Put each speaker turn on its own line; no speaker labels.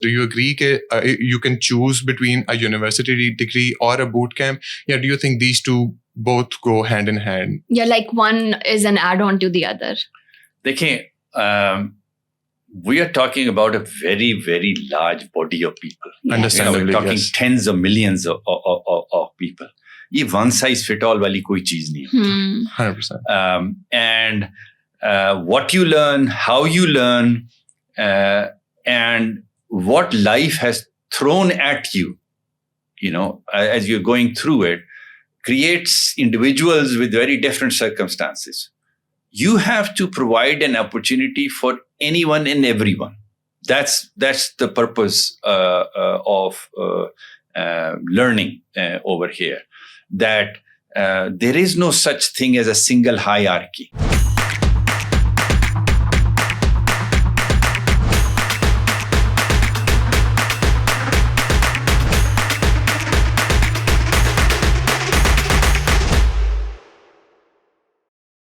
Do you agree that you can choose between a university degree or a bootcamp? Yeah, do you think these two both go hand in hand?
Yeah, like one is an add-on to the other.
We are talking about a very, very large body of people.
Yeah.
Understandably,
We're talking
yes.
tens of millions of people. ये one size fit all वाली कोई चीज नहीं होती.
100%.
And what you learn, how you learn, and what life has thrown at you, as you're going through it, creates individuals with very different circumstances. You have to provide an opportunity for anyone and everyone. That's the purpose of learning over here. That there is no such thing as a single hierarchy.